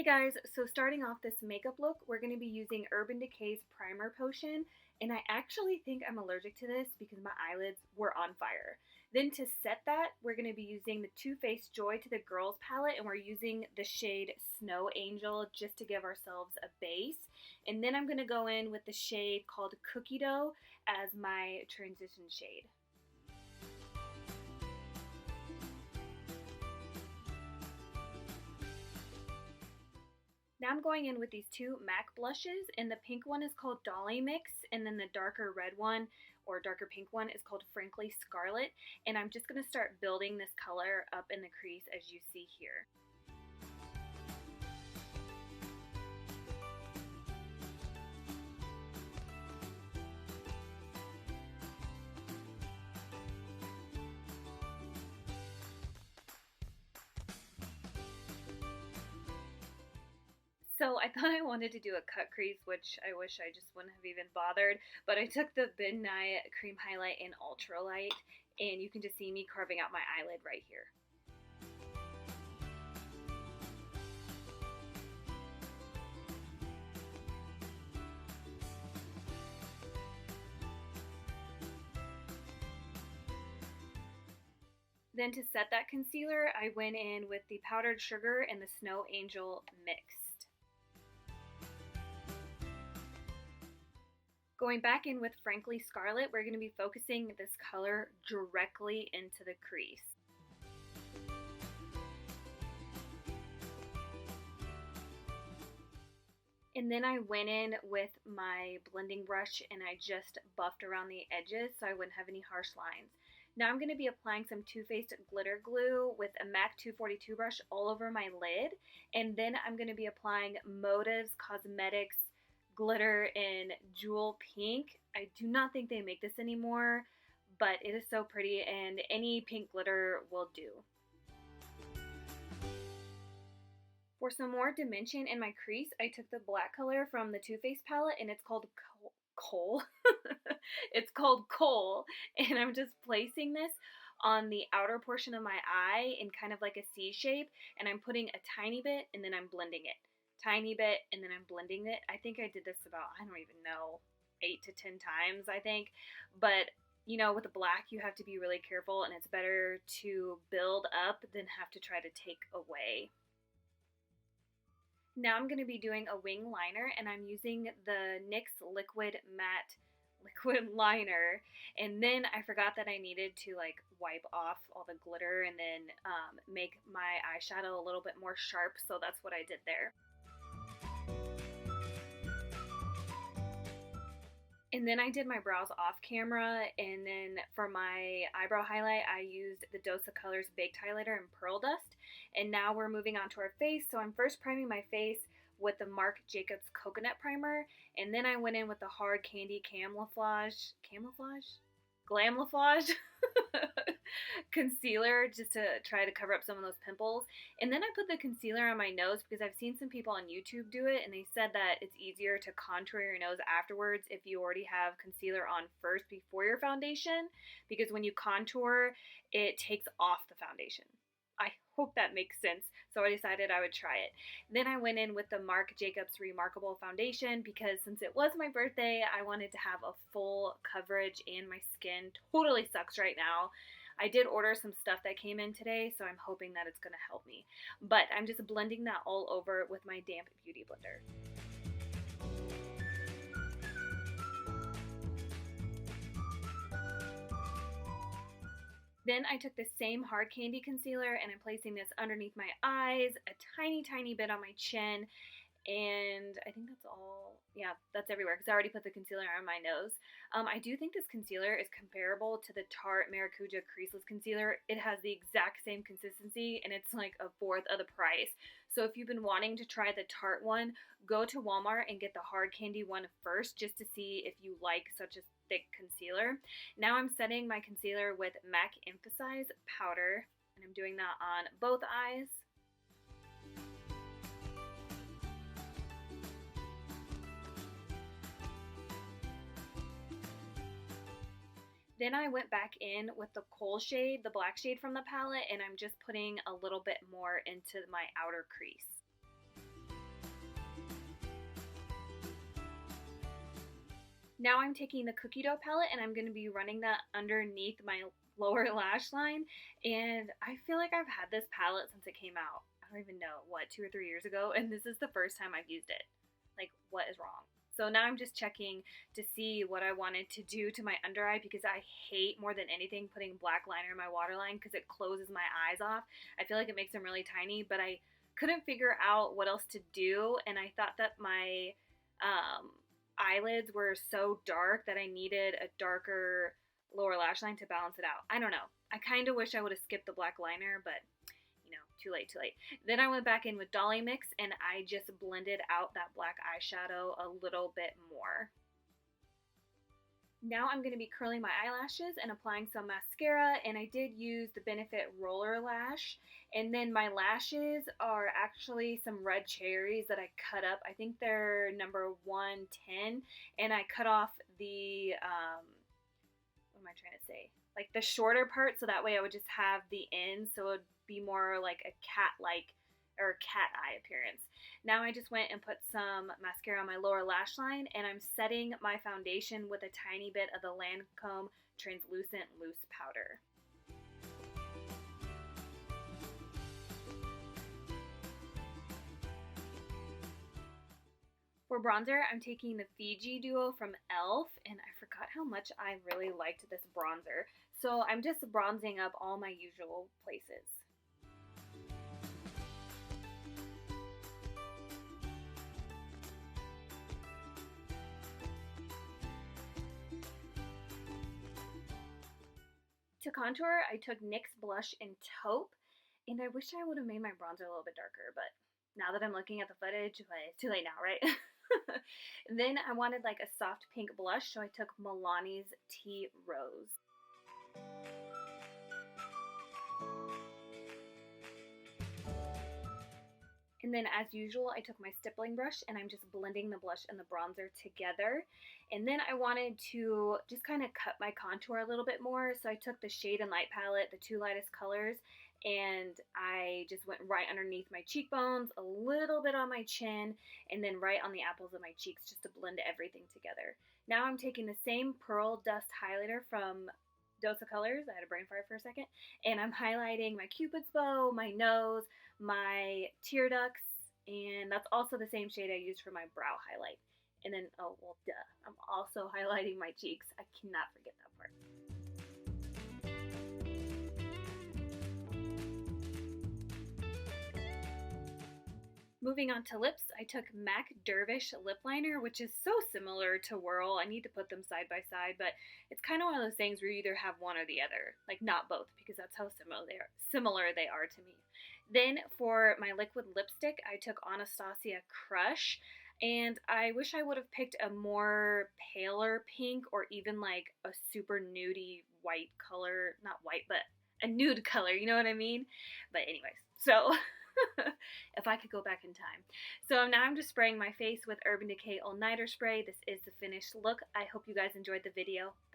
guys, so starting off this makeup look, we're going to be using Urban Decay's Primer Potion, and I actually think I'm allergic to this because my eyelids were on fire. Then to set that, we're going to be using the Too Faced Joy to the Girls palette, and we're using the shade Snow Angel just to give ourselves a base. And then I'm going to go in with the shade called Cookie Dough as my transition shade. Now I'm going in with these two MAC blushes, and the pink one is called Dolly Mix, and then the darker red one, or darker pink one, is called Frankly Scarlet, and I'm just going to start building this color up in the crease as you see here. So I thought I wanted to do a cut crease, which I wish I just wouldn't have even bothered, but I took the Midnight Cream Highlight in Ultralight, and you can just see me carving out my eyelid right here. Then to set that concealer, I went in with the Powdered Sugar and the Snow Angel mixed. Going back in with Frankly Scarlet, we're going to be focusing this color directly into the crease. And then I went in with my blending brush and I just buffed around the edges so I wouldn't have any harsh lines. Now I'm going to be applying some Too Faced glitter glue with a MAC 242 brush all over my lid. And then I'm going to be applying Motives Cosmetics glitter in Jewel Pink. I do not think they make this anymore, but it is so pretty and any pink glitter will do. For some more dimension in my crease, I took the black color from the Too Faced palette and it's called Coal. It's called Coal, and I'm just placing this on the outer portion of my eye in kind of like a C shape, and I'm putting a tiny bit and then I'm blending it. Tiny bit and then I'm blending it. I think I did this about, I don't even know, 8 to 10 times I think, but you know, with the black you have to be really careful and it's better to build up than have to try to take away. Now I'm going to be doing a wing liner, and I'm using the NYX Liquid Matte Liquid Liner, and then I forgot that I needed to like wipe off all the glitter and then make my eyeshadow a little bit more sharp, so that's what I did there. And then I did my brows off camera, and then for my eyebrow highlight I used the Dose of Colors Baked Highlighter in Pearl Dust. And now we're moving on to our face, so I'm first priming my face with the Marc Jacobs Coconut Primer, and then I went in with the Hard Candy Glamlaflage concealer just to try to cover up some of those pimples. And then I put the concealer on my nose because I've seen some people on YouTube do it, and they said that it's easier to contour your nose afterwards if you already have concealer on first before your foundation, because when you contour it takes off the foundation. I hope that makes sense, so I decided I would try it. Then I went in with the Marc Jacobs Remarkable Foundation because since it was my birthday, I wanted to have a full coverage and my skin totally sucks right now. I did order some stuff that came in today, so I'm hoping that it's going to help me. But I'm just blending that all over with my damp beauty blender. Then I took the same Hard Candy concealer and I'm placing this underneath my eyes, a tiny bit on my chin, and I think that's all. Yeah, that's everywhere because I already put the concealer on my nose. I do think this concealer is comparable to the Tarte Maracuja Creaseless Concealer. It has the exact same consistency and it's like a fourth of the price. So if you've been wanting to try the Tarte one, go to Walmart and get the Hard Candy one first just to see if you like such a thick concealer. Now I'm setting my concealer with MAC Emphasize powder, and I'm doing that on both eyes. Then I went back in with the Kohl shade, the black shade from the palette, and I'm just putting a little bit more into my outer crease. Now I'm taking the cookie dough palette and I'm going to be running that underneath my lower lash line. And I feel like I've had this palette since it came out. I don't even know, what, 2 or 3 years ago? And this is the first time I've used it. Like, what is wrong? So now I'm just checking to see what I wanted to do to my under eye because I hate more than anything putting black liner in my waterline because it closes my eyes off. I feel like it makes them really tiny, but I couldn't figure out what else to do, and I thought that my eyelids were so dark that I needed a darker lower lash line to balance it out. I don't know. I kind of wish I would have skipped the black liner, but you know, too late, too late. Then I went back in with Dolly Mix and I just blended out that black eyeshadow a little bit more. Now I'm going to be curling my eyelashes and applying some mascara, and I did use the Benefit Roller Lash. And then my lashes are actually some red cherries that I cut up. I think they're number 110, and I cut off the, what am I trying to say? Like the shorter part, so that way I would just have the ends, so it would be more like a cat-like or cat eye appearance. Now I just went and put some mascara on my lower lash line, and I'm setting my foundation with a tiny bit of the Lancome Translucent Loose Powder. For bronzer, I'm taking the Fiji Duo from e.l.f. and I forgot how much I really liked this bronzer. So I'm just bronzing up all my usual places. To contour, I took NYX Blush in Taupe, and I wish I would have made my bronzer a little bit darker, but now that I'm looking at the footage, it's too late now, right? Then I wanted like a soft pink blush, so I took Milani's Tea Rose. And then as usual, I took my stippling brush and I'm just blending the blush and the bronzer together. And then I wanted to just kind of cut my contour a little bit more. So I took the Shade and Light palette, the two lightest colors, and I just went right underneath my cheekbones, a little bit on my chin, and then right on the apples of my cheeks just to blend everything together. Now I'm taking the same Pearl Dust highlighter from Dose of Colors. I had a brain fart for a second. And I'm highlighting my Cupid's bow, my nose, my tear ducts, and that's also the same shade I used for my brow highlight. And then, oh, well, duh, I'm also highlighting my cheeks. I cannot forget that part. Moving on to lips, I took MAC Dervish lip liner, which is so similar to Whirl. I need to put them side by side, but it's kind of one of those things where you either have one or the other, like not both, because that's how similar they are to me. Then for my liquid lipstick, I took Anastasia Crush, and I wish I would have picked a more paler pink or even like a super nudie white color, not white, but a nude color, you know what I mean? But anyways, so if I could go back in time. So now I'm just spraying my face with Urban Decay All Nighter Spray. This is the finished look. I hope you guys enjoyed the video. Bye.